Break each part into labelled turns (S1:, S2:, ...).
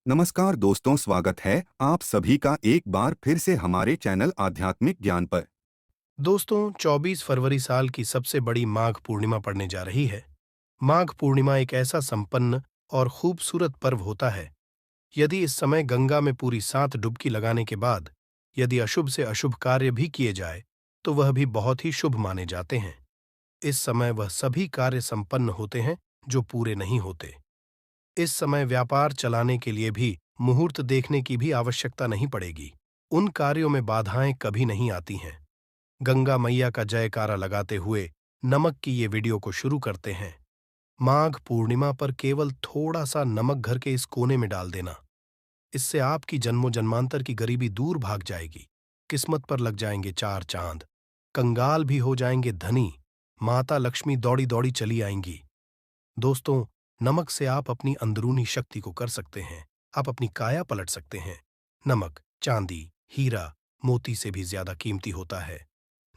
S1: नमस्कार दोस्तों, स्वागत है आप सभी का एक बार फिर से हमारे चैनल आध्यात्मिक ज्ञान पर।
S2: दोस्तों, 24 फरवरी साल की सबसे बड़ी माघ पूर्णिमा पड़ने जा रही है। माघ पूर्णिमा एक ऐसा संपन्न और खूबसूरत पर्व होता है। यदि इस समय गंगा में पूरी 7 डुबकी लगाने के बाद यदि अशुभ से अशुभ कार्य भी किए जाए, तो वह भी बहुत ही शुभ माने जाते हैं। इस समय वह सभी कार्य संपन्न होते हैं जो पूरे नहीं होते। इस समय व्यापार चलाने के लिए भी मुहूर्त देखने की भी आवश्यकता नहीं पड़ेगी। उन कार्यों में बाधाएं कभी नहीं आती हैं। गंगा मैया का जयकारा लगाते हुए नमक की ये वीडियो को शुरू करते हैं। माघ पूर्णिमा पर केवल थोड़ा सा नमक घर के इस कोने में डाल देना। इससे आपकी जन्मों जन्मांतर की गरीबी दूर भाग जाएगी। किस्मत पर लग जाएंगे 4 चांद। कंगाल भी हो जाएंगे धनी। माता लक्ष्मी दौड़ी दौड़ी चली आएंगी। दोस्तों, नमक से आप अपनी अंदरूनी शक्ति को कर सकते हैं। आप अपनी काया पलट सकते हैं। नमक चांदी, हीरा, मोती से भी ज्यादा कीमती होता है।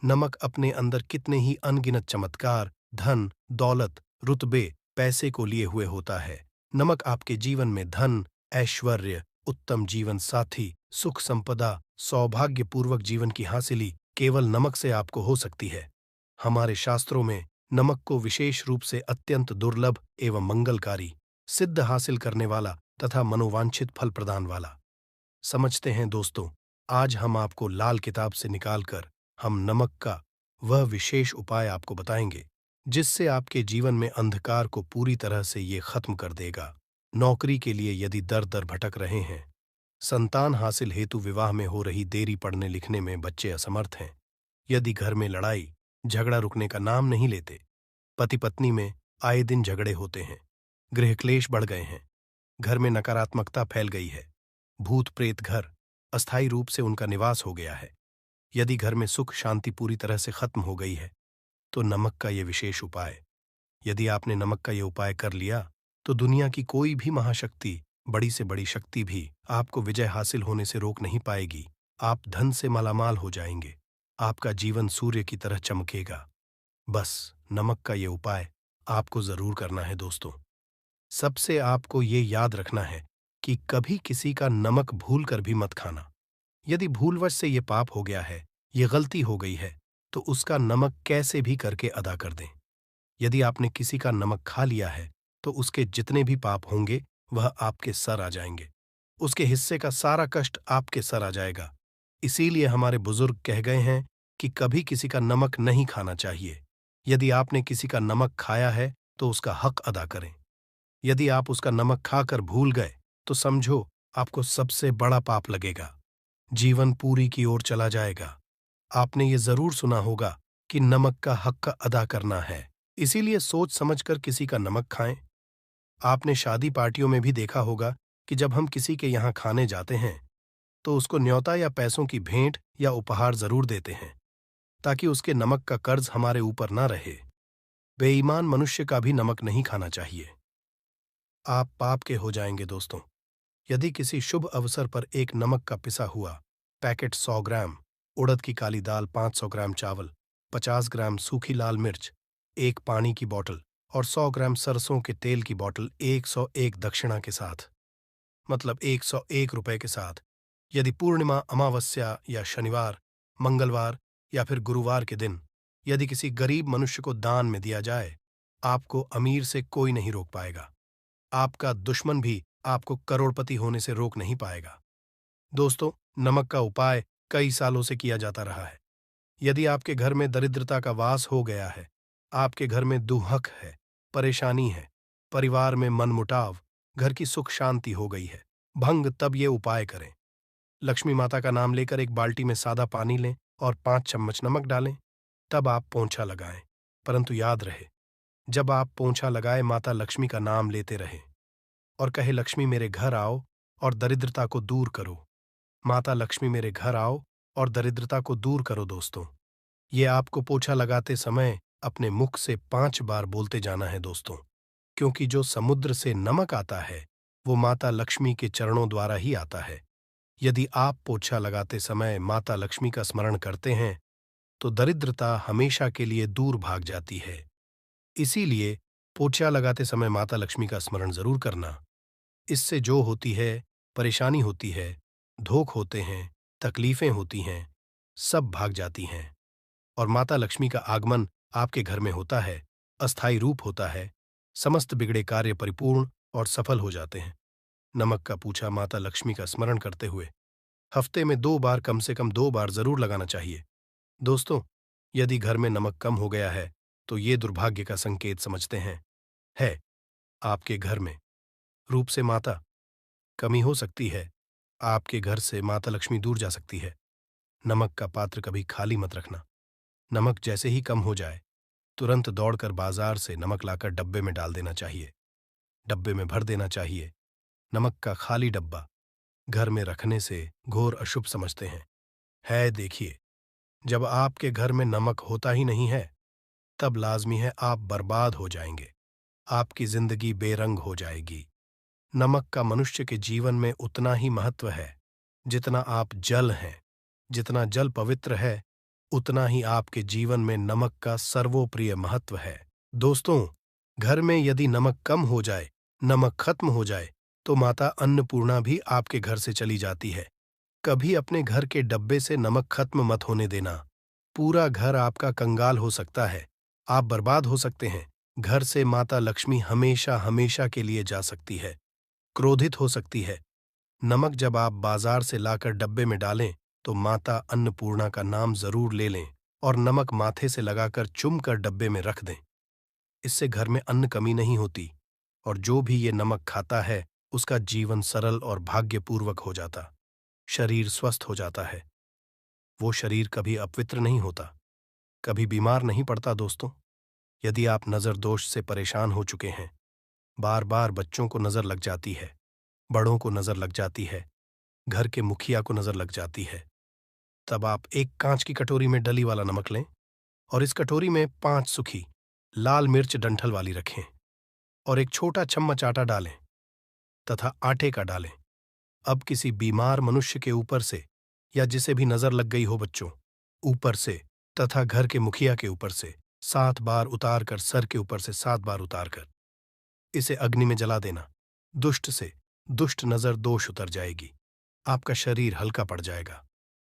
S2: नमक अपने अंदर कितने ही अनगिनत चमत्कार, धन, दौलत, रुतबे, पैसे को लिए हुए होता है। नमक आपके जीवन में धन, ऐश्वर्य, उत्तम जीवन साथी, सुख संपदा, सौभाग्यपूर्वक जीवन की हासिली केवल नमक से आपको हो सकती है। हमारे शास्त्रों में नमक को विशेष रूप से अत्यंत दुर्लभ एवं मंगलकारी, सिद्ध हासिल करने वाला तथा मनोवांछित फल प्रदान वाला समझते हैं। दोस्तों, आज हम आपको लाल किताब से निकालकर हम नमक का वह विशेष उपाय आपको बताएंगे जिससे आपके जीवन में अंधकार को पूरी तरह से ये खत्म कर देगा। नौकरी के लिए यदि दर दर भटक रहे हैं, संतान हासिल हेतु विवाह में हो रही देरी, पढ़ने लिखने में बच्चे असमर्थ हैं, यदि घर में लड़ाई झगड़ा रुकने का नाम नहीं लेते, पति पत्नी में आए दिन झगड़े होते हैं, गृह क्लेश बढ़ गए हैं, घर में नकारात्मकता फैल गई है, भूत प्रेत घर अस्थायी रूप से उनका निवास हो गया है, यदि घर में सुख शांति पूरी तरह से खत्म हो गई है, तो नमक का ये विशेष उपाय, यदि आपने नमक का ये उपाय कर लिया, तो दुनिया की कोई भी महाशक्ति, बड़ी से बड़ी शक्ति भी आपको विजय हासिल होने से रोक नहीं पाएगी। आप धन से मालामाल हो जाएंगे। आपका जीवन सूर्य की तरह चमकेगा। बस नमक का ये उपाय आपको जरूर करना है। दोस्तों, सबसे आपको ये याद रखना है कि कभी किसी का नमक भूल कर भी मत खाना। यदि भूलवश से ये पाप हो गया है, ये गलती हो गई है, तो उसका नमक कैसे भी करके अदा कर दें। यदि आपने किसी का नमक खा लिया है, तो उसके जितने भी पाप होंगे वह आपके सर आ जाएंगे। उसके हिस्से का सारा कष्ट आपके सर आ जाएगा। इसीलिए हमारे बुजुर्ग कह गए हैं कि कभी किसी का नमक नहीं खाना चाहिए। यदि आपने किसी का नमक खाया है, तो उसका हक अदा करें। यदि आप उसका नमक खाकर भूल गए, तो समझो आपको सबसे बड़ा पाप लगेगा। जीवन पूरी की ओर चला जाएगा। आपने ये जरूर सुना होगा कि नमक का हक अदा करना है, इसीलिए सोच समझकर किसी का नमक खाएं। आपने शादी पार्टियों में भी देखा होगा कि जब हम किसी के यहाँ खाने जाते हैं, तो उसको न्योता या पैसों की भेंट या उपहार जरूर देते हैं, ताकि उसके नमक का कर्ज हमारे ऊपर ना रहे। बेईमान मनुष्य का भी नमक नहीं खाना चाहिए। आप पाप के हो जाएंगे। दोस्तों, यदि किसी शुभ अवसर पर एक नमक का पिसा हुआ पैकेट 100 ग्राम, उड़द की काली दाल 500 ग्राम चावल, 50 ग्राम सूखी लाल मिर्च, एक पानी की बोतल और 100 ग्राम सरसों के तेल की बोतल 101 दक्षिणा के साथ, मतलब 101 रुपए के साथ, यदि पूर्णिमा, अमावस्या या शनिवार, मंगलवार या फिर गुरुवार के दिन यदि किसी गरीब मनुष्य को दान में दिया जाए, आपको अमीर से कोई नहीं रोक पाएगा। आपका दुश्मन भी आपको करोड़पति होने से रोक नहीं पाएगा। दोस्तों, नमक का उपाय कई सालों से किया जाता रहा है। यदि आपके घर में दरिद्रता का वास हो गया है, आपके घर में दुहक है, परेशानी है, परिवार में मनमुटाव, घर की सुख शांति हो गई है, भंग, तब ये उपाय करें। लक्ष्मी माता का नाम लेकर एक बाल्टी में सादा पानी लें और 5 चम्मच नमक डालें। तब आप पोंछा लगाएं। परंतु याद रहे, जब आप पोंछा लगाए, माता लक्ष्मी का नाम लेते रहें और कहे, लक्ष्मी मेरे घर आओ और दरिद्रता को दूर करो। माता लक्ष्मी मेरे घर आओ और दरिद्रता को दूर करो। दोस्तों, ये आपको पोछा लगाते समय अपने मुख से 5 बार बोलते जाना है। दोस्तों, क्योंकि जो समुद्र से नमक आता है, वो माता लक्ष्मी के चरणों द्वारा ही आता है। यदि आप पोछा लगाते समय माता लक्ष्मी का स्मरण करते हैं, तो दरिद्रता हमेशा के लिए दूर भाग जाती है। इसीलिए पोछा लगाते समय माता लक्ष्मी का स्मरण जरूर करना। इससे जो होती है परेशानी होती है, धोख होते हैं, तकलीफें होती हैं, सब भाग जाती हैं। और माता लक्ष्मी का आगमन आपके घर में होता है, अस्थायी रूप होता है, समस्त बिगड़े कार्य परिपूर्ण और सफल हो जाते हैं। नमक का पूछा माता लक्ष्मी का स्मरण करते हुए हफ्ते में 2 बार, कम से कम 2 बार जरूर लगाना चाहिए। दोस्तों, यदि घर में नमक कम हो गया है तो ये दुर्भाग्य का संकेत समझते हैं। है आपके घर में रूप से माता कमी हो सकती है, आपके घर से माता लक्ष्मी दूर जा सकती है। नमक का पात्र कभी खाली मत रखना। नमक जैसे ही कम हो जाए तुरंत दौड़कर बाजार से नमक लाकर डब्बे में डाल देना चाहिए, डब्बे में भर देना चाहिए। नमक का खाली डब्बा घर में रखने से घोर अशुभ समझते हैं। देखिए, जब आपके घर में नमक होता ही नहीं है तब लाजमी है आप बर्बाद हो जाएंगे, आपकी जिंदगी बेरंग हो जाएगी। नमक का मनुष्य के जीवन में उतना ही महत्व है जितना आप जल हैं। जितना जल पवित्र है उतना ही आपके जीवन में नमक का सर्वोप्रिय महत्व है। दोस्तों, घर में यदि नमक कम हो जाए, नमक खत्म हो जाए तो माता अन्नपूर्णा भी आपके घर से चली जाती है। कभी अपने घर के डब्बे से नमक खत्म मत होने देना। पूरा घर आपका कंगाल हो सकता है, आप बर्बाद हो सकते हैं। घर से माता लक्ष्मी हमेशा हमेशा के लिए जा सकती है, क्रोधित हो सकती है। नमक जब आप बाजार से लाकर डब्बे में डालें तो माता अन्नपूर्णा का नाम जरूर ले लें और नमक माथे से लगाकर चुम कर डब्बे में रख दें। इससे घर में अन्न कमी नहीं होती और जो भी ये नमक खाता है उसका जीवन सरल और भाग्यपूर्वक हो जाता, शरीर स्वस्थ हो जाता है। वो शरीर कभी अपवित्र नहीं होता, कभी बीमार नहीं पड़ता। दोस्तों, यदि आप नजर दोष से परेशान हो चुके हैं, बार बार बच्चों को नजर लग जाती है, बड़ों को नजर लग जाती है, घर के मुखिया को नजर लग जाती है, तब आप एक कांच की कटोरी में डली वाला नमक लें और इस कटोरी में 5 सूखी लाल मिर्च डंठल वाली रखें और एक छोटा चम्मच आटा डालें तथा आटे का डालें। अब किसी बीमार मनुष्य के ऊपर से या जिसे भी नजर लग गई हो बच्चों, ऊपर से तथा घर के मुखिया के ऊपर से 7 बार उतार कर, सर के ऊपर से 7 बार उतार कर इसे अग्नि में जला देना। दुष्ट से दुष्ट नजर दोष उतर जाएगी, आपका शरीर हल्का पड़ जाएगा,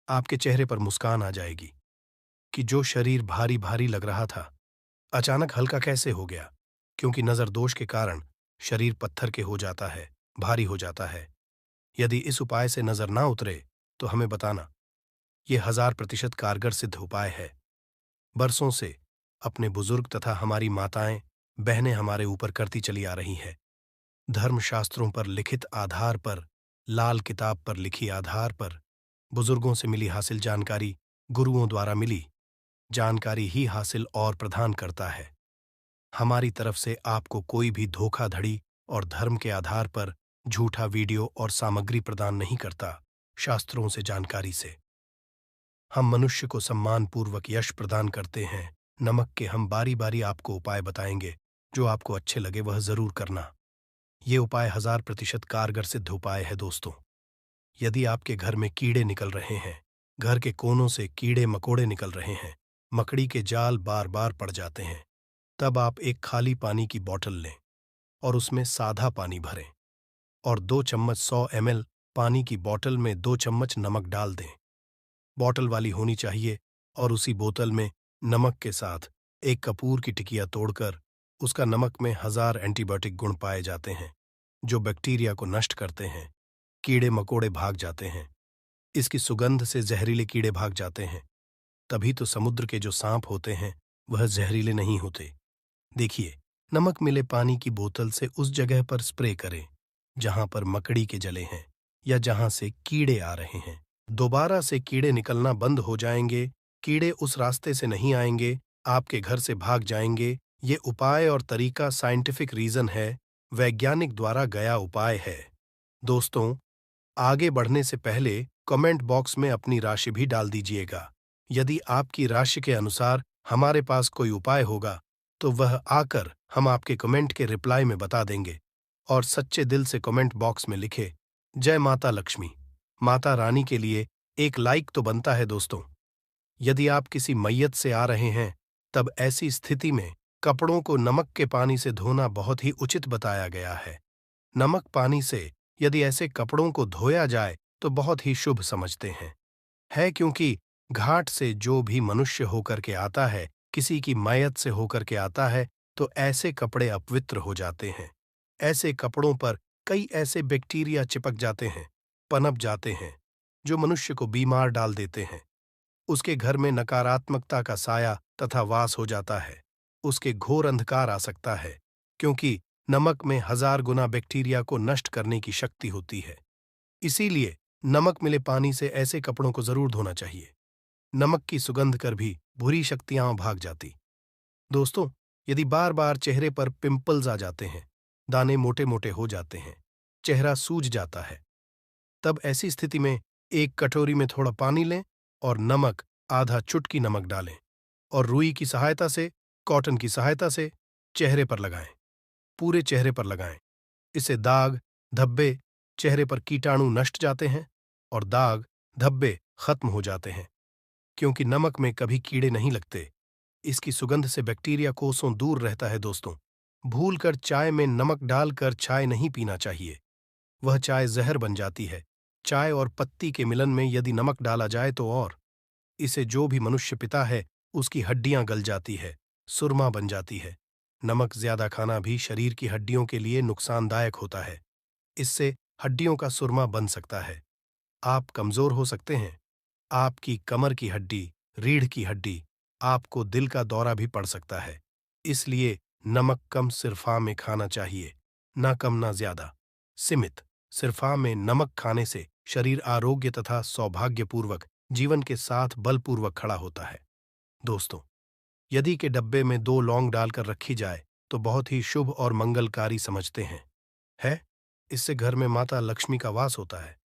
S2: आपके चेहरे पर मुस्कान आ जाएगी कि जो शरीर भारी भारी लग रहा था अचानक हल्का कैसे हो गया। क्योंकि नजर दोष के कारण शरीर पत्थर के हो जाता है, भारी हो जाता है। यदि इस उपाय से नजर ना उतरे तो हमें बताना। ये 1000% कारगर सिद्ध उपाय है। बरसों से अपने बुजुर्ग तथा हमारी माताएं बहनें हमारे ऊपर करती चली आ रही है। धर्मशास्त्रों पर लिखित आधार पर, लाल किताब पर लिखी आधार पर, बुजुर्गों से मिली हासिल जानकारी, गुरुओं द्वारा मिली जानकारी ही हासिल और प्रदान करता है। हमारी तरफ से आपको कोई भी धोखाधड़ी और धर्म के आधार पर झूठा वीडियो और सामग्री प्रदान नहीं करता। शास्त्रों से जानकारी से हम मनुष्य को सम्मानपूर्वक यश प्रदान करते हैं। नमक के हम बारी बारी आपको उपाय बताएंगे, जो आपको अच्छे लगे वह जरूर करना। ये उपाय 1000% कारगर सिद्ध उपाय है। दोस्तों, यदि आपके घर में कीड़े निकल रहे हैं, घर के कोनों से कीड़े मकोड़े निकल रहे हैं, मकड़ी के जाल बार बार पड़ जाते हैं, तब आप एक खाली पानी की बोतल लें और उसमें सादा पानी भरें और 2 चम्मच 100 ml पानी की बोतल में 2 चम्मच नमक डाल दें। बोतल वाली होनी चाहिए और उसी बोतल में नमक के साथ एक कपूर की टिकिया तोड़कर उसका नमक में 1000 एंटीबायोटिक गुण पाए जाते हैं जो बैक्टीरिया को नष्ट करते हैं। कीड़े मकोड़े भाग जाते हैं। इसकी सुगंध से जहरीले कीड़े भाग जाते हैं। तभी तो समुद्र के जो सांप होते हैं वह जहरीले नहीं होते। देखिए, नमक मिले पानी की बोतल से उस जगह पर स्प्रे करें जहां पर मकड़ी के जले हैं या जहां से कीड़े आ रहे हैं। दोबारा से कीड़े निकलना बंद हो जाएंगे, कीड़े उस रास्ते से नहीं आएंगे, आपके घर से भाग जाएंगे। ये उपाय और तरीका साइंटिफिक रीजन है, वैज्ञानिक द्वारा गया उपाय है। दोस्तों, आगे बढ़ने से पहले कमेंट बॉक्स में अपनी राशि भी डाल दीजिएगा। यदि आपकी राशि के अनुसार हमारे पास कोई उपाय होगा तो वह आकर हम आपके कमेंट के रिप्लाई में बता देंगे। और सच्चे दिल से कमेंट बॉक्स में लिखे जय माता लक्ष्मी, माता रानी के लिए एक लाइक तो बनता है। दोस्तों, यदि आप किसी मैयत से आ रहे हैं तब ऐसी स्थिति में कपड़ों को नमक के पानी से धोना बहुत ही उचित बताया गया है। नमक पानी से यदि ऐसे कपड़ों को धोया जाए तो बहुत ही शुभ समझते हैं। है क्योंकि घाट से जो भी मनुष्य होकर के आता है, किसी की मैयत से होकर के आता है, तो ऐसे कपड़े अपवित्र हो जाते हैं। ऐसे कपड़ों पर कई ऐसे बैक्टीरिया चिपक जाते हैं, पनप जाते हैं, जो मनुष्य को बीमार डाल देते हैं। उसके घर में नकारात्मकता का साया तथा वास हो जाता है। उसके घोर अंधकार आ सकता है, क्योंकि नमक में 1000 गुना बैक्टीरिया को नष्ट करने की शक्ति होती है। इसीलिए नमक मिले पानी से ऐसे कपड़ों को जरूर धोना चाहिए। नमक की सुगंध कर भी बुरी शक्तियां भाग जाती। दोस्तों, यदि बार बार चेहरे पर पिंपल्स आ जाते हैं, दाने मोटे मोटे हो जाते हैं, चेहरा सूज जाता है, तब ऐसी स्थिति में एक कटोरी में थोड़ा पानी लें और नमक, आधा चुटकी नमक डालें और रुई की सहायता से, कॉटन की सहायता से चेहरे पर लगाएं। पूरे चेहरे पर लगाएं। इससे दाग, धब्बे, चेहरे पर कीटाणु नष्ट जाते हैं और दाग, धब्बे खत्म हो जाते हैं। क्योंकि नमक में कभी कीड़े नहीं लगते, इसकी सुगंध से बैक्टीरिया कोसों दूर रहता है। दोस्तों, भूलकर चाय में नमक डालकर चाय नहीं पीना चाहिए। वह चाय जहर बन जाती है। चाय और पत्ती के मिलन में यदि नमक डाला जाए तो और इसे जो भी मनुष्य पीता है, उसकी हड्डियां गल जाती है, सुरमा बन जाती है। नमक ज्यादा खाना भी शरीर की हड्डियों के लिए नुकसानदायक होता है। इससे हड्डियों का सुरमा बन सकता है। आप कमजोर हो सकते हैं। आपकी कमर की हड्डी, रीढ़ की हड्डी, आपको दिल का दौरा भी पड़ सकता है। इसलिए नमक कम सिरफा में खाना चाहिए, ना कम ना ज्यादा, सीमित। सिरफा में नमक खाने से शरीर आरोग्य तथा सौभाग्यपूर्वक जीवन के साथ बलपूर्वक खड़ा होता है। दोस्तों, यदि के डब्बे में 2 लौंग डालकर रखी जाए तो बहुत ही शुभ और मंगलकारी समझते हैं। है, इससे घर में माता लक्ष्मी का वास होता है।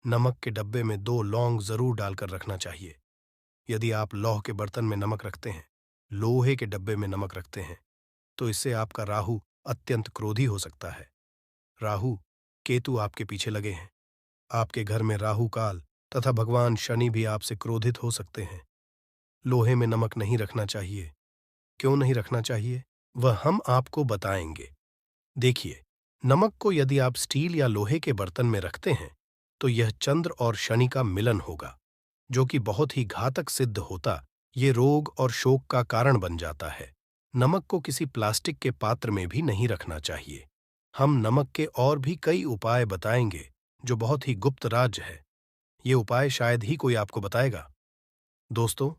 S2: नमक के डब्बे में 2 लौंग जरूर डालकर रखना चाहिए। यदि आप लौह के बर्तन में नमक रखते हैं, लोहे के डब्बे में नमक रखते हैं, तो इससे आपका राहु अत्यंत क्रोधी हो सकता है। राहु, केतु आपके पीछे लगे हैं। आपके घर में राहु काल तथा भगवान शनि भी आपसे क्रोधित हो सकते हैं। लोहे में नमक नहीं रखना चाहिए। क्यों नहीं रखना चाहिए, वह हम आपको बताएंगे। देखिए, नमक को यदि आप स्टील या लोहे के बर्तन में रखते हैं, तो यह चंद्र और शनि का मिलन होगा, जो कि बहुत ही घातक सिद्ध होता। ये रोग और शोक का कारण बन जाता है। नमक को किसी प्लास्टिक के पात्र में भी नहीं रखना चाहिए। हम नमक के और भी कई उपाय बताएंगे, जो बहुत ही गुप्त राज है। ये उपाय शायद ही कोई आपको बताएगा। दोस्तों,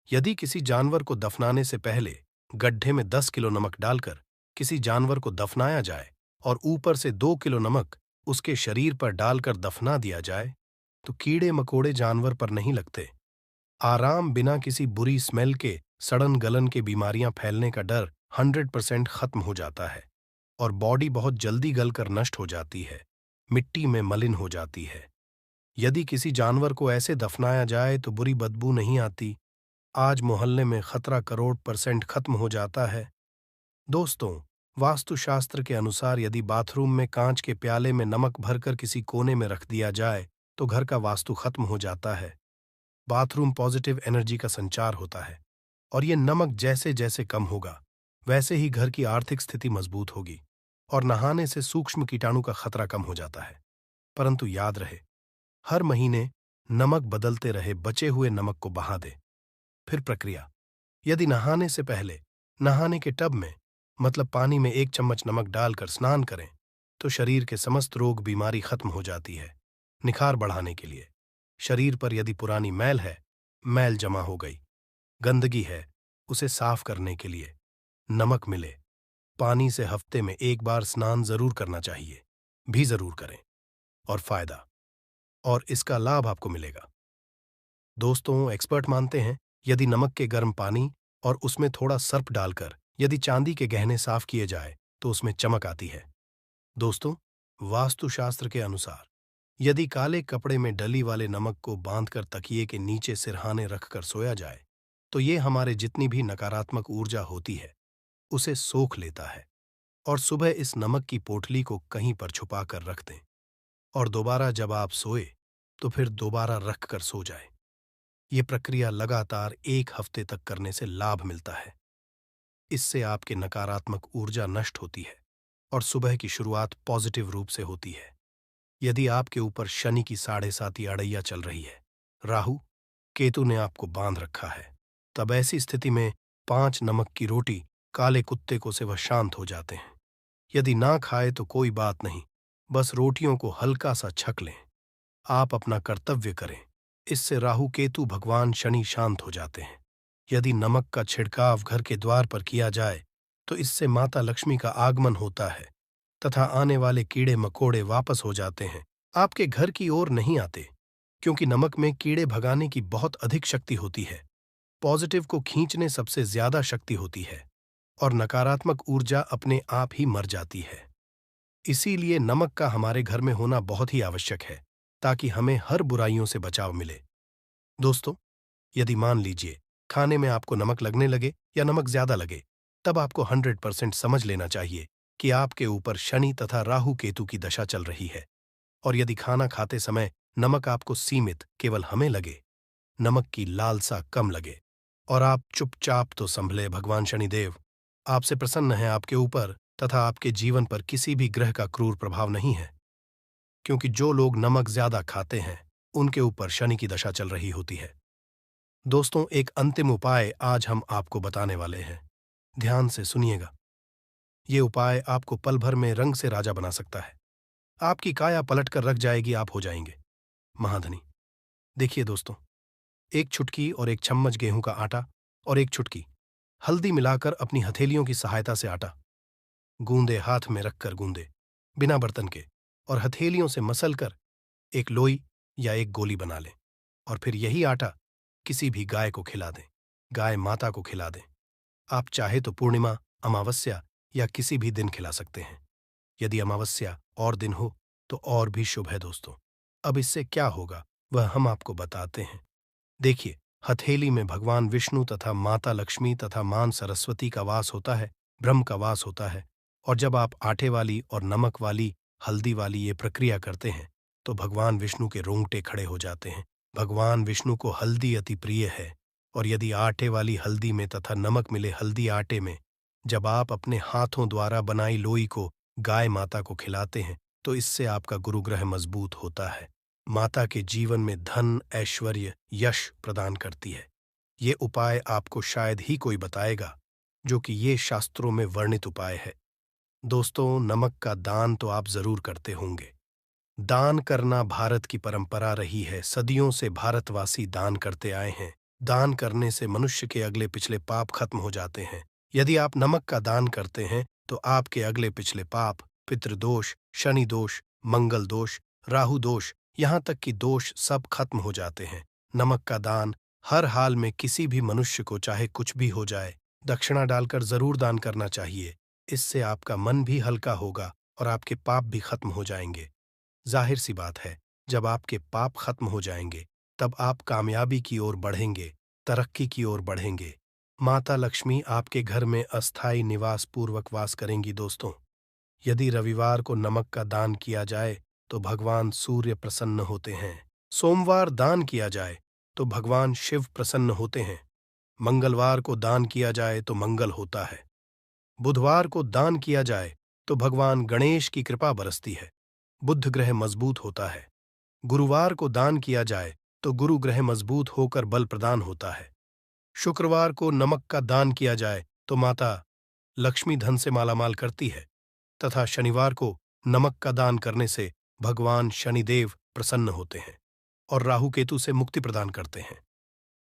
S2: यदि किसी जानवर को दफनाने से पहले गड्ढे में 10 किलो नमक डालकर किसी जानवर को दफनाया जाए और ऊपर से 2 किलो नमक उसके शरीर पर डालकर दफना दिया जाए, तो कीड़े मकोड़े जानवर पर नहीं लगते। आराम बिना किसी बुरी स्मेल के सड़न गलन के बीमारियां फैलने का डर 100% खत्म हो जाता है और बॉडी बहुत जल्दी गलकर नष्ट हो जाती है, मिट्टी में मलिन हो जाती है। यदि किसी जानवर को ऐसे दफनाया जाए तो बुरी बदबू नहीं आती। आज मोहल्ले में खतरा करोड़% खत्म हो जाता है। दोस्तों, वास्तुशास्त्र के अनुसार यदि बाथरूम में कांच के प्याले में नमक भरकर किसी कोने में रख दिया जाए तो घर का वास्तु खत्म हो जाता है। बाथरूम पॉजिटिव एनर्जी का संचार होता है और ये नमक जैसे जैसे कम होगा, वैसे ही घर की आर्थिक स्थिति मजबूत होगी और नहाने से सूक्ष्म कीटाणु का खतरा कम हो जाता है। परंतु याद रहे, हर महीने नमक बदलते रहे, बचे हुए नमक को बहा दे। फिर प्रक्रिया, यदि नहाने से पहले नहाने के टब में मतलब पानी में 1 चम्मच नमक डालकर स्नान करें तो शरीर के समस्त रोग बीमारी खत्म हो जाती है। निखार बढ़ाने के लिए शरीर पर यदि पुरानी मैल है, मैल जमा हो गई, गंदगी है, उसे साफ करने के लिए नमक मिले। पानी से हफ्ते में 1 बार स्नान जरूर करना चाहिए, भी जरूर करें और फायदा और इसका लाभ आपको मिलेगा। दोस्तों, एक्सपर्ट मानते हैं यदि नमक के गर्म पानी और उसमें थोड़ा सर्प डालकर यदि चांदी के गहने साफ किए जाए तो उसमें चमक आती है। दोस्तों, वास्तुशास्त्र के अनुसार यदि काले कपड़े में डली वाले नमक को बांधकर तकिए के नीचे सिरहाने रखकर सोया जाए तो ये हमारे जितनी भी नकारात्मक ऊर्जा होती है उसे सोख लेता है और सुबह इस नमक की पोटली को कहीं पर छुपा कर रख दें और दोबारा जब आप सोए तो फिर दोबारा रख कर सो जाए। ये प्रक्रिया लगातार 1 हफ्ते तक करने से लाभ मिलता है। इससे आपके नकारात्मक ऊर्जा नष्ट होती है और सुबह की शुरुआत पॉजिटिव रूप से होती है। यदि आपके ऊपर शनि की 7.5 अड़ैया चल रही है, राहु केतु ने आपको बांध रखा है, तब ऐसी स्थिति में 5 नमक की रोटी काले कुत्ते को से वह शांत हो जाते हैं। यदि ना खाए तो कोई बात नहीं, बस रोटियों को हल्का सा छक लें। आप अपना कर्तव्य करें, इससे राहु केतु भगवान शनि शांत हो जाते हैं। यदि नमक का छिड़काव घर के द्वार पर किया जाए तो इससे माता लक्ष्मी का आगमन होता है तथा आने वाले कीड़े मकोड़े वापस हो जाते हैं, आपके घर की ओर नहीं आते, क्योंकि नमक में कीड़े भगाने की बहुत अधिक शक्ति होती है। पॉजिटिव को खींचने सबसे ज्यादा शक्ति होती है और नकारात्मक ऊर्जा अपने आप ही मर जाती है। इसीलिए नमक का हमारे घर में होना बहुत ही आवश्यक है, ताकि हमें हर बुराइयों से बचाव मिले। दोस्तों, यदि मान लीजिए खाने में आपको नमक लगने लगे या नमक ज्यादा लगे, तब आपको 100% समझ लेना चाहिए कि आपके ऊपर शनि तथा राहु केतु की दशा चल रही है। और यदि खाना खाते समय नमक आपको सीमित केवल हमें लगे, नमक की लालसा कम लगे और आप चुपचाप तो संभले, भगवान शनिदेव आपसे प्रसन्न है, आपके ऊपर तथा आपके जीवन पर किसी भी ग्रह का क्रूर प्रभाव नहीं है, क्योंकि जो लोग नमक ज्यादा खाते हैं उनके ऊपर शनि की दशा चल रही होती है। दोस्तों, एक अंतिम उपाय आज हम आपको बताने वाले हैं, ध्यान से सुनिएगा। ये उपाय आपको पल भर में रंग से राजा बना सकता है। आपकी काया पलट कर रख जाएगी, आप हो जाएंगे महाधनी। देखिए दोस्तों, एक चुटकी और एक चम्मच गेहूं का आटा और एक चुटकी हल्दी मिलाकर अपनी हथेलियों की सहायता से आटा गूंदे, हाथ में रखकर गूंदे बिना बर्तन के, और हथेलियों से मसल कर एक लोई या एक गोली बना लें और फिर यही आटा किसी भी गाय को खिला दें, गाय माता को खिला दें। आप चाहे तो पूर्णिमा, अमावस्या या किसी भी दिन खिला सकते हैं। यदि अमावस्या और दिन हो तो और भी शुभ है दोस्तों। अब इससे क्या होगा वह हम आपको बताते हैं। देखिए, हथेली में भगवान विष्णु तथा माता लक्ष्मी तथा मां सरस्वती का वास होता है, ब्रह्म का वास होता है। और जब आप आटे वाली और नमक वाली, हल्दी वाली ये प्रक्रिया करते हैं तो भगवान विष्णु के रोंगटे खड़े हो जाते हैं। भगवान विष्णु को हल्दी अति प्रिय है, और यदि आटे वाली हल्दी में तथा नमक मिले हल्दी आटे में जब आप अपने हाथों द्वारा बनाई लोई को गाय माता को खिलाते हैं तो इससे आपका गुरुग्रह मजबूत होता है। माता के जीवन में धन, ऐश्वर्य, यश प्रदान करती है। ये उपाय आपको शायद ही कोई बताएगा, जो कि ये शास्त्रों में वर्णित उपाय है। दोस्तों, नमक का दान तो आप जरूर करते होंगे। दान करना भारत की परंपरा रही है, सदियों से भारतवासी दान करते आए हैं। दान करने से मनुष्य के अगले पिछले पाप खत्म हो जाते हैं। यदि आप नमक का दान करते हैं तो आपके अगले पिछले पाप, पितृदोष, शनि दोष, मंगल दोष, राहु दोष, यहाँ तक कि दोष सब खत्म हो जाते हैं। नमक का दान हर हाल में किसी भी मनुष्य को, चाहे कुछ भी हो जाए, दक्षिणा डालकर जरूर दान करना चाहिए। इससे आपका मन भी हल्का होगा और आपके पाप भी खत्म हो जाएंगे। जाहिर सी बात है, जब आपके पाप खत्म हो जाएंगे तब आप कामयाबी की ओर बढ़ेंगे, तरक्की की ओर बढ़ेंगे। माता लक्ष्मी आपके घर में अस्थायी निवास पूर्वक वास करेंगी। दोस्तों, यदि रविवार को नमक का दान किया जाए तो भगवान सूर्य प्रसन्न होते हैं। सोमवार दान किया जाए तो भगवान शिव प्रसन्न होते हैं। मंगलवार को दान किया जाए तो मंगल होता है। बुधवार को दान किया जाए तो भगवान गणेश की कृपा बरसती है, बुध ग्रह मजबूत होता है। गुरुवार को दान किया जाए तो गुरु ग्रह मजबूत होकर बल प्रदान होता है। शुक्रवार को नमक का दान किया जाए तो माता लक्ष्मी धन से मालामाल करती है, तथा शनिवार को नमक का दान करने से भगवान शनिदेव प्रसन्न होते हैं और राहु केतु से मुक्ति प्रदान करते हैं।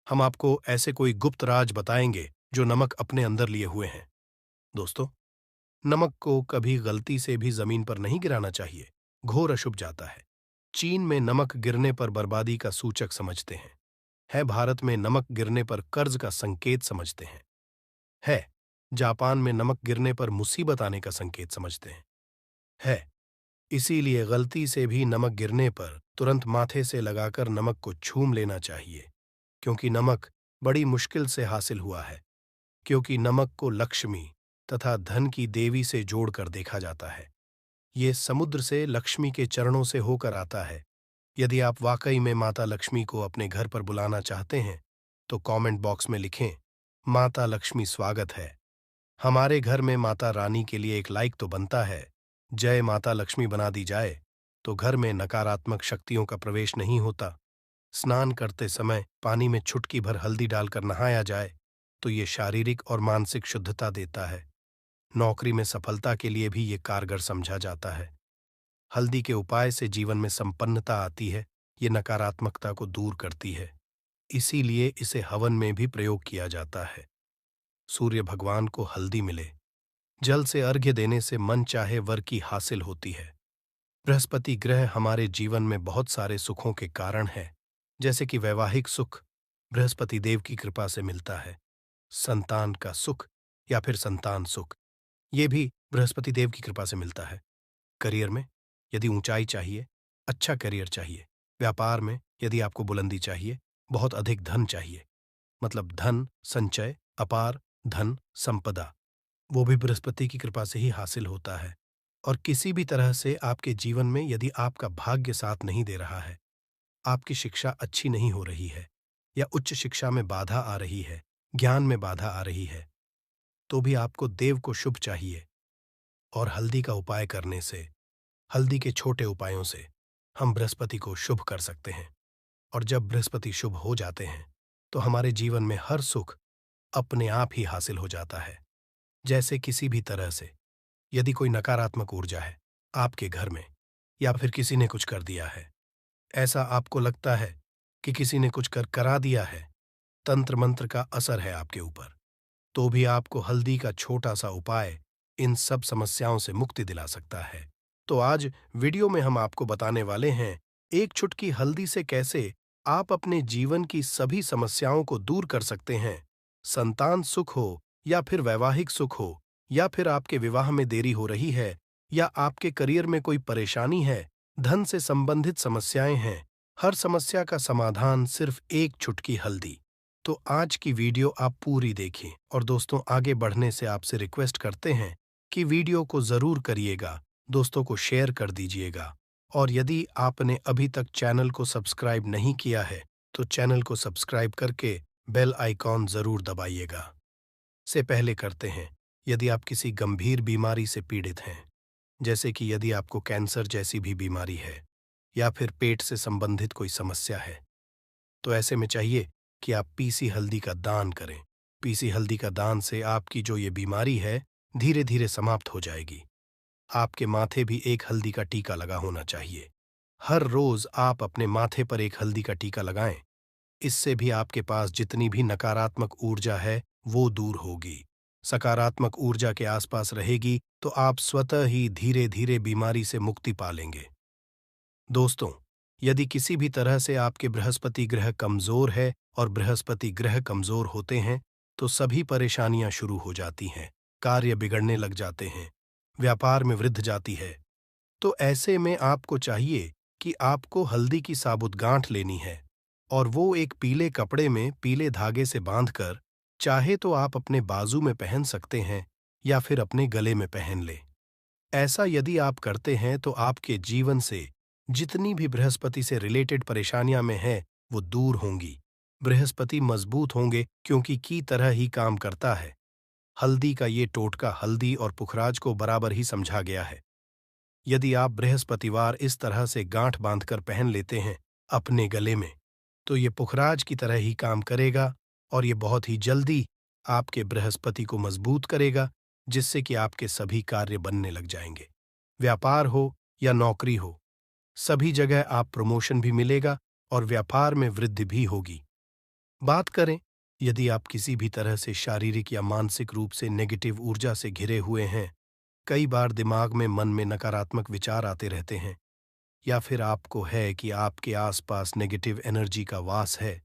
S2: हम आपको ऐसे कोई गुप्त राज बताएंगे जो नमक अपने अंदर लिए हुए हैं। दोस्तों, नमक को कभी गलती से भी जमीन पर नहीं गिराना चाहिए, घोर अशुभ जाता है। चीन में नमक गिरने पर बर्बादी का सूचक समझते हैं। है भारत में नमक गिरने पर कर्ज का संकेत समझते हैं। है जापान में नमक गिरने पर मुसीबत आने का संकेत समझते हैं। है इसीलिए गलती से भी नमक गिरने पर तुरंत माथे से लगाकर नमक को छूम लेना चाहिए, क्योंकि नमक बड़ी मुश्किल से हासिल हुआ है। क्योंकि नमक को लक्ष्मी तथा धन की देवी से जोड़कर देखा जाता है। ये समुद्र से लक्ष्मी के चरणों से होकर आता है। यदि आप वाकई में माता लक्ष्मी को अपने घर पर बुलाना चाहते हैं तो कमेंट बॉक्स में लिखें, माता लक्ष्मी स्वागत है। हमारे घर में माता रानी के लिए एक लाइक तो बनता है। जय माता लक्ष्मी बना दी जाए तो घर में नकारात्मक शक्तियों का प्रवेश नहीं होता। स्नान करते समय पानी में चुटकी भर हल्दी डालकर नहाया जाए तो ये शारीरिक और मानसिक शुद्धता देता है। नौकरी में सफलता के लिए भी ये कारगर समझा जाता है। हल्दी के उपाय से जीवन में संपन्नता आती है, ये नकारात्मकता को दूर करती है। इसीलिए इसे हवन में भी प्रयोग किया जाता है। सूर्य भगवान को हल्दी मिले। जल से अर्घ्य देने से मन चाहे वर की हासिल होती है। बृहस्पति ग्रह हमारे जीवन में बहुत सारे सुखों के कारण है, जैसे कि वैवाहिक सुख बृहस्पति देव की कृपा से मिलता है। संतान का सुख या फिर संतान सुख, ये भी बृहस्पति देव की कृपा से मिलता है। करियर में यदि ऊंचाई चाहिए, अच्छा करियर चाहिए। व्यापार में यदि आपको बुलंदी चाहिए, बहुत अधिक धन चाहिए, मतलब धन संचय, अपार धन संपदा, वो भी बृहस्पति की कृपा से ही हासिल होता है। और किसी भी तरह से आपके जीवन में यदि आपका भाग्य साथ नहीं दे रहा है, आपकी शिक्षा अच्छी नहीं हो रही है या उच्च शिक्षा में बाधा आ रही है, ज्ञान में बाधा आ रही है, तो भी आपको देव को शुभ चाहिए। और हल्दी का उपाय करने से, हल्दी के छोटे उपायों से हम बृहस्पति को शुभ कर सकते हैं। और जब बृहस्पति शुभ हो जाते हैं तो हमारे जीवन में हर सुख अपने आप ही हासिल हो जाता है। जैसे किसी भी तरह से यदि कोई नकारात्मक ऊर्जा है आपके घर में, या फिर किसी ने कुछ कर दिया है, ऐसा आपको लगता है कि किसी ने कुछ करा दिया है, तंत्र मंत्र का असर है आपके ऊपर, तो भी आपको हल्दी का छोटा सा उपाय इन सब समस्याओं से मुक्ति दिला सकता है। तो आज वीडियो में हम आपको बताने वाले हैं एक चुटकी हल्दी से कैसे आप अपने जीवन की सभी समस्याओं को दूर कर सकते हैं। संतान सुख हो या फिर वैवाहिक सुख हो, या फिर आपके विवाह में देरी हो रही है, या आपके करियर में कोई परेशानी है, धन से संबंधित समस्याएं हैं, हर समस्या का समाधान सिर्फ एक चुटकी हल्दी। तो आज की वीडियो आप पूरी देखें। और दोस्तों, आगे बढ़ने से आपसे रिक्वेस्ट करते हैं कि वीडियो को जरूर करिएगा, दोस्तों को शेयर कर दीजिएगा। और यदि आपने अभी तक चैनल को सब्सक्राइब नहीं किया है तो चैनल को सब्सक्राइब करके बेल आइकॉन जरूर दबाइएगा। से पहले करते हैं, यदि आप किसी गंभीर बीमारी से पीड़ित हैं, जैसे कि यदि आपको कैंसर जैसी भी बीमारी है या फिर पेट से संबंधित कोई समस्या है, तो ऐसे में चाहिए कि आप पीसी हल्दी का दान करें। पीसी हल्दी का दान से आपकी जो ये बीमारी है धीरे धीरे समाप्त हो जाएगी। आपके माथे भी एक हल्दी का टीका लगा होना चाहिए। हर रोज आप अपने माथे पर एक हल्दी का टीका लगाएं। इससे भी आपके पास जितनी भी नकारात्मक ऊर्जा है वो दूर होगी। सकारात्मक ऊर्जा के आसपास रहेगी तो आप स्वतः ही धीरे धीरे बीमारी से मुक्ति पा लेंगे। दोस्तों, यदि किसी भी तरह से आपके बृहस्पति ग्रह कमजोर है, और बृहस्पति ग्रह कमजोर होते हैं तो सभी परेशानियां शुरू हो जाती हैं, कार्य बिगड़ने लग जाते हैं, व्यापार में वृद्धि जाती है। तो ऐसे में आपको चाहिए कि आपको हल्दी की साबुत गांठ लेनी है, और वो एक पीले कपड़े में पीले धागे से बांधकर, चाहे तो आप अपने बाजू में पहन सकते हैं या फिर अपने गले में पहन लें। ऐसा यदि आप करते हैं तो आपके जीवन से जितनी भी बृहस्पति से रिलेटेड परेशानियां में हैं वो दूर होंगी। बृहस्पति मजबूत होंगे क्योंकि की तरह ही काम करता है। हल्दी का ये टोटका हल्दी और पुखराज को बराबर ही समझा गया है। यदि आप बृहस्पतिवार इस तरह से गांठ बांधकर पहन लेते हैं अपने गले में, तो ये पुखराज की तरह ही काम करेगा, और ये बहुत ही जल्दी आपके बृहस्पति को मजबूत करेगा, जिससे कि आपके सभी कार्य बनने लग जाएंगे। व्यापार हो या नौकरी हो, सभी जगह आप प्रमोशन भी मिलेगा और व्यापार में वृद्धि भी होगी। बात करें यदि आप किसी भी तरह से शारीरिक या मानसिक रूप से नेगेटिव ऊर्जा से घिरे हुए हैं, कई बार दिमाग में मन में नकारात्मक विचार आते रहते हैं, या फिर आपको है कि आपके आसपास नेगेटिव एनर्जी का वास है,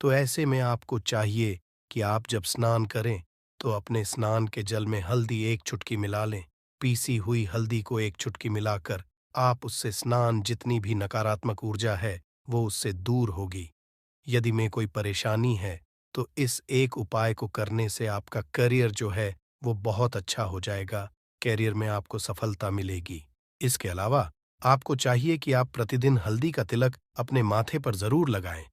S2: तो ऐसे में आपको चाहिए कि आप जब स्नान करें तो अपने स्नान के जल में हल्दी एक चुटकी मिला लें। पीसी हुई हल्दी को एक चुटकी मिलाकर आप उससे स्नान, जितनी भी नकारात्मक ऊर्जा है वो उससे दूर होगी। यदि में कोई परेशानी है तो इस एक उपाय को करने से आपका करियर जो है वो बहुत अच्छा हो जाएगा, करियर में आपको सफलता मिलेगी। इसके अलावा आपको चाहिए कि आप प्रतिदिन हल्दी का तिलक अपने माथे पर जरूर लगाएं।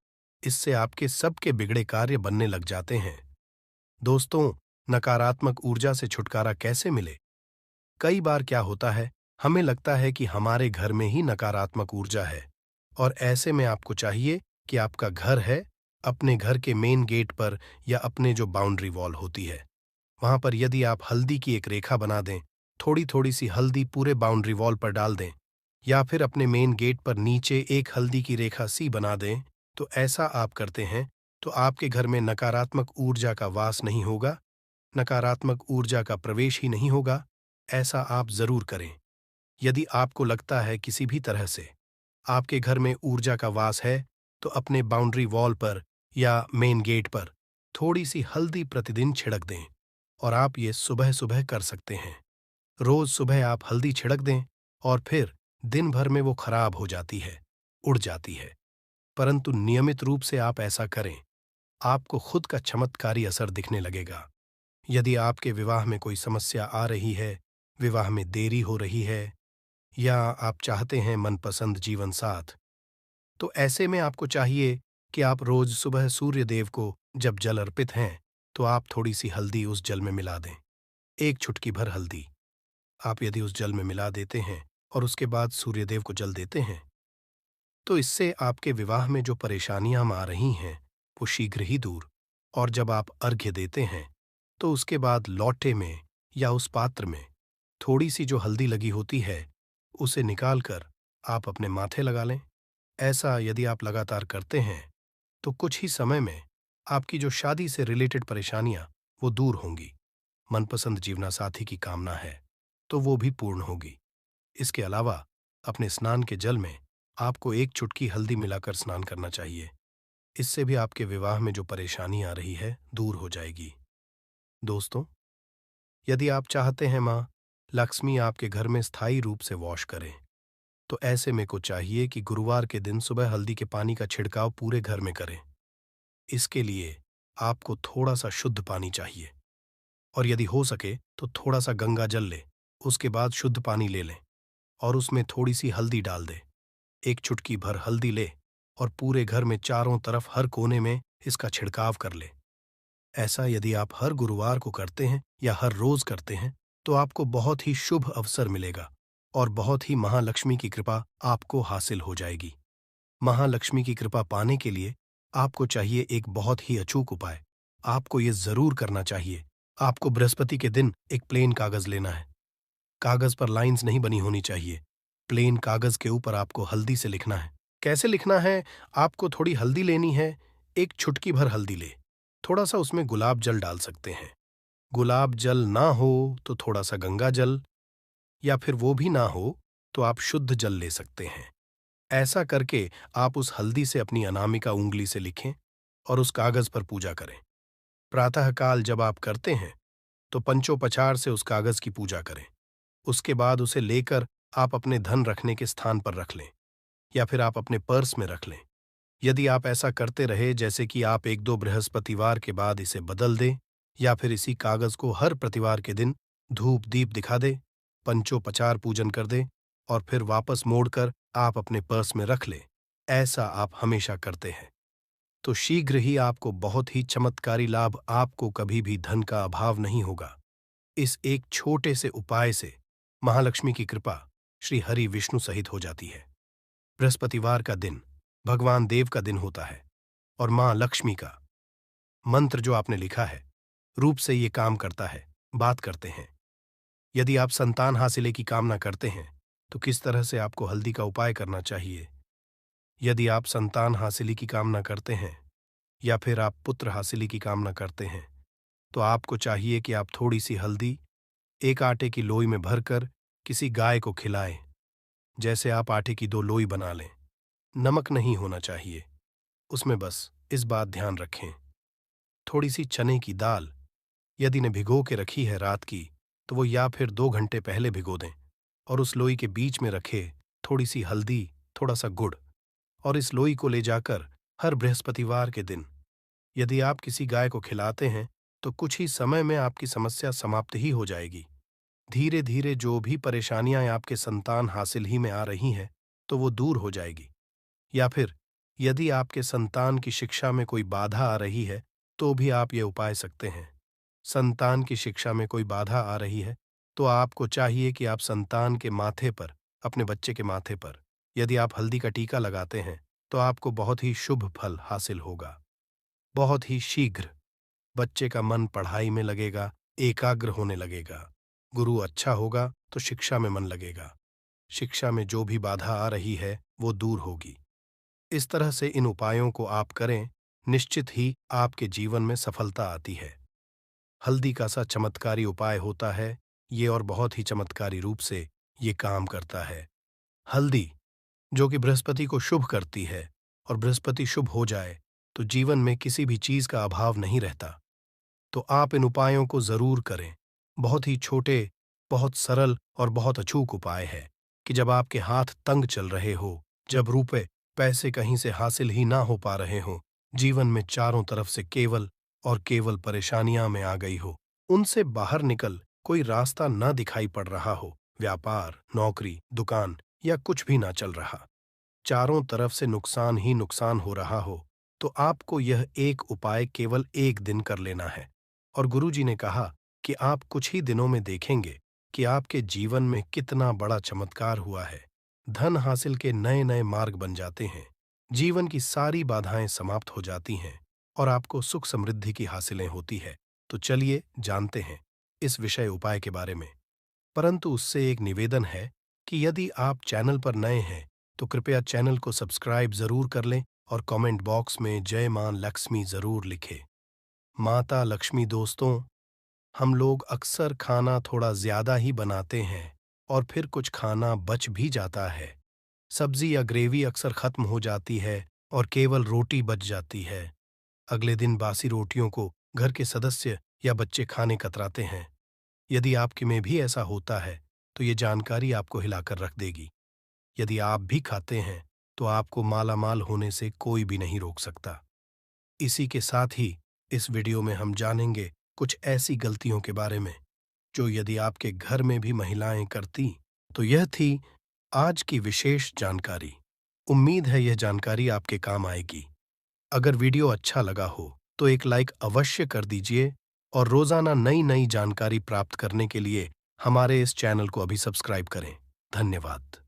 S2: इससे आपके सबके बिगड़े कार्य बनने लग जाते हैं। दोस्तों, नकारात्मक ऊर्जा से छुटकारा कैसे मिले? कई बार क्या होता है, हमें लगता है कि हमारे घर में ही नकारात्मक ऊर्जा है, और ऐसे में आपको चाहिए कि आपका घर है, अपने घर के मेन गेट पर या अपने जो बाउंड्री वॉल होती है, वहां पर यदि आप हल्दी की एक रेखा बना दें, थोड़ी थोड़ी सी हल्दी पूरे बाउंड्री वॉल पर डाल दें, या फिर अपने मेन गेट पर नीचे एक हल्दी की रेखा सी बना दें, तो ऐसा आप करते हैं तो आपके घर में नकारात्मक ऊर्जा का वास नहीं होगा, नकारात्मक ऊर्जा का प्रवेश ही नहीं होगा। ऐसा आप जरूर करें। यदि आपको लगता है किसी भी तरह से आपके घर में ऊर्जा का वास है, तो अपने बाउंड्री वॉल पर या मेन गेट पर थोड़ी सी हल्दी प्रतिदिन छिड़क दें, और आप ये सुबह सुबह कर सकते हैं। रोज सुबह आप हल्दी छिड़क दें, और फिर दिन भर में वो खराब हो जाती है, उड़ जाती है। परंतु नियमित रूप से आप ऐसा करें, आपको खुद का चमत्कारी असर दिखने लगेगा। यदि आपके विवाह में कोई समस्या आ रही है, विवाह में देरी हो रही है, या आप चाहते हैं मनपसंद जीवन साथ, तो ऐसे में आपको चाहिए कि आप रोज सुबह सूर्य देव को जब जल अर्पित हैं, तो आप थोड़ी सी हल्दी उस जल में मिला दें। एक चुटकी भर हल्दी आप यदि उस जल में मिला देते हैं और उसके बाद सूर्य देव को जल देते हैं, तो इससे आपके विवाह में जो परेशानियां आ रही हैं, वो शीघ्र ही दूर। और जब आप अर्घ्य देते हैं, तो उसके बाद लौटे में या उस पात्र में थोड़ी सी जो हल्दी लगी होती है, उसे निकालकर आप अपने माथे लगा लें। ऐसा यदि आप लगातार करते हैं, तो कुछ ही समय में आपकी जो शादी से रिलेटेड परेशानियां वो दूर होंगी। मनपसंद जीवनसाथी की कामना है, तो वो भी पूर्ण होगी। इसके अलावा अपने स्नान के जल में आपको एक चुटकी हल्दी मिलाकर स्नान करना चाहिए। इससे भी आपके विवाह में जो परेशानी आ रही है दूर हो जाएगी। दोस्तों, यदि आप चाहते हैं माँ लक्ष्मी आपके घर में स्थायी रूप से वॉश करें, तो ऐसे में को चाहिए कि गुरुवार के दिन सुबह हल्दी के पानी का छिड़काव पूरे घर में करें। इसके लिए आपको थोड़ा सा शुद्ध पानी चाहिए, और यदि हो सके तो थोड़ा सा गंगा जल लें, उसके बाद शुद्ध पानी ले लें और उसमें थोड़ी सी हल्दी डाल दें। एक चुटकी भर हल्दी ले और पूरे घर में चारों तरफ हर कोने में इसका छिड़काव कर ले। ऐसा यदि आप हर गुरुवार को करते हैं या हर रोज करते हैं, तो आपको बहुत ही शुभ अवसर मिलेगा और बहुत ही महालक्ष्मी की कृपा आपको हासिल हो जाएगी। महालक्ष्मी की कृपा पाने के लिए आपको चाहिए एक बहुत ही अचूक उपाय। आपको ये जरूर करना चाहिए। आपको बृहस्पति के दिन एक प्लेन कागज लेना है। कागज पर लाइंस नहीं बनी होनी चाहिए। प्लेन कागज के ऊपर आपको हल्दी से लिखना है। कैसे लिखना है? आपको थोड़ी हल्दी लेनी है, एक चुटकी भर हल्दी ले, थोड़ा सा उसमें गुलाब जल डाल सकते हैं। गुलाब जल ना हो तो थोड़ा सा गंगा जल, या फिर वो भी ना हो तो आप शुद्ध जल ले सकते हैं। ऐसा करके आप उस हल्दी से अपनी अनामिका उंगली से लिखें और उस कागज पर पूजा करें। प्रातःकाल जब आप करते हैं, तो पंचोपचार से उस कागज की पूजा करें। उसके बाद उसे लेकर आप अपने धन रखने के स्थान पर रख लें, या फिर आप अपने पर्स में रख लें। यदि आप ऐसा करते रहे, जैसे कि आप एक दो बृहस्पतिवार के बाद इसे बदल दें, या फिर इसी कागज को हर प्रतिवार के दिन धूप दीप दिखा दें, पंचोपचार पूजन कर दें और फिर वापस मोड़कर आप अपने पर्स में रख लें, ऐसा आप हमेशा करते हैं, तो शीघ्र ही आपको बहुत ही चमत्कारी लाभ, आपको कभी भी धन का अभाव नहीं होगा। इस एक छोटे से उपाय से महालक्ष्मी की कृपा श्री हरि विष्णु सहित हो जाती है। बृहस्पतिवार का दिन भगवान देव का दिन होता है, और मां लक्ष्मी का मंत्र जो आपने लिखा है रूप से ये काम करता है। बात करते हैं, यदि आप संतान हासिले की कामना करते हैं, तो किस तरह से आपको हल्दी का उपाय करना चाहिए। यदि आप संतान हासिली की कामना करते हैं या फिर आप पुत्र हासिली की कामना करते हैं, तो आपको चाहिए कि आप थोड़ी सी हल्दी एक आटे की लोई में भरकर किसी गाय को खिलाएं। जैसे आप आटे की 2 लोई बना लें। नमक नहीं होना चाहिए उसमें, बस इस बात ध्यान रखें। थोड़ी सी चने की दाल यदि ने भिगो के रखी है रात की, तो वो या फिर 2 घंटे पहले भिगो दें, और उस लोई के बीच में रखे थोड़ी सी हल्दी, थोड़ा सा गुड़, और इस लोई को ले जाकर हर बृहस्पतिवार के दिन यदि आप किसी गाय को खिलाते हैं, तो कुछ ही समय में आपकी समस्या समाप्त ही हो जाएगी। धीरे धीरे जो भी परेशानियां आपके संतान हासिल ही में आ रही हैं, तो वो दूर हो जाएगी। या फिर यदि आपके संतान की शिक्षा में कोई बाधा आ रही है, तो भी आप ये उपाय सकते हैं। संतान की शिक्षा में कोई बाधा आ रही है, तो आपको चाहिए कि आप संतान के माथे पर, अपने बच्चे के माथे पर, यदि आप हल्दी का टीका लगाते हैं तो आपको बहुत ही शुभ फल हासिल होगा। बहुत ही शीघ्र बच्चे का मन पढ़ाई में लगेगा, एकाग्र होने लगेगा। गुरु अच्छा होगा तो शिक्षा में मन लगेगा। शिक्षा में जो भी बाधा आ रही है वो दूर होगी। इस तरह से इन उपायों को आप करें, निश्चित ही आपके जीवन में सफलता आती है। हल्दी का सा चमत्कारी उपाय होता है ये, और बहुत ही चमत्कारी रूप से ये काम करता है। हल्दी, जो कि बृहस्पति को शुभ करती है, और बृहस्पति शुभ हो जाए तो जीवन में किसी भी चीज का अभाव नहीं रहता। तो आप इन उपायों को जरूर करें। बहुत ही छोटे, बहुत सरल और बहुत अचूक उपाय है कि जब आपके हाथ तंग चल रहे हो, जब रुपए पैसे कहीं से हासिल ही ना हो पा रहे हो, जीवन में चारों तरफ से केवल और केवल परेशानियां में आ गई हो, उनसे बाहर निकल कोई रास्ता ना दिखाई पड़ रहा हो, व्यापार, नौकरी, दुकान या कुछ भी ना चल रहा, चारों तरफ से नुकसान ही नुकसान हो रहा हो, तो आपको यह एक उपाय केवल एक दिन कर लेना है। और गुरुजी ने कहा कि आप कुछ ही दिनों में देखेंगे कि आपके जीवन में कितना बड़ा चमत्कार हुआ है। धन हासिल के नए नए मार्ग बन जाते हैं, जीवन की सारी बाधाएं समाप्त हो जाती हैं और आपको सुख समृद्धि की हासिलें होती है। तो चलिए जानते हैं इस विषय उपाय के बारे में। परंतु उससे एक निवेदन है कि यदि आप चैनल पर नए हैं तो कृपया चैनल को सब्सक्राइब जरूर कर लें और कमेंट बॉक्स में जय मां लक्ष्मी जरूर लिखें। माता लक्ष्मी दोस्तों, हम लोग अक्सर खाना थोड़ा ज्यादा ही बनाते हैं और फिर कुछ खाना बच भी जाता है। सब्जी या ग्रेवी अक्सर खत्म हो जाती है और केवल रोटी बच जाती है। अगले दिन बासी रोटियों को घर के सदस्य या बच्चे खाने कतराते हैं। यदि आपके में भी ऐसा होता है तो ये जानकारी आपको हिलाकर रख देगी। यदि आप भी खाते हैं तो आपको मालामाल होने से कोई भी नहीं रोक सकता। इसी के साथ ही इस वीडियो में हम जानेंगे कुछ ऐसी गलतियों के बारे में जो यदि आपके घर में भी महिलाएं करती। तो यह थी आज की विशेष जानकारी। उम्मीद है यह जानकारी आपके काम आएगी। अगर वीडियो अच्छा लगा हो तो एक लाइक अवश्य कर दीजिए और रोजाना नई नई जानकारी प्राप्त करने के लिए हमारे इस चैनल को अभी सब्सक्राइब करें। धन्यवाद।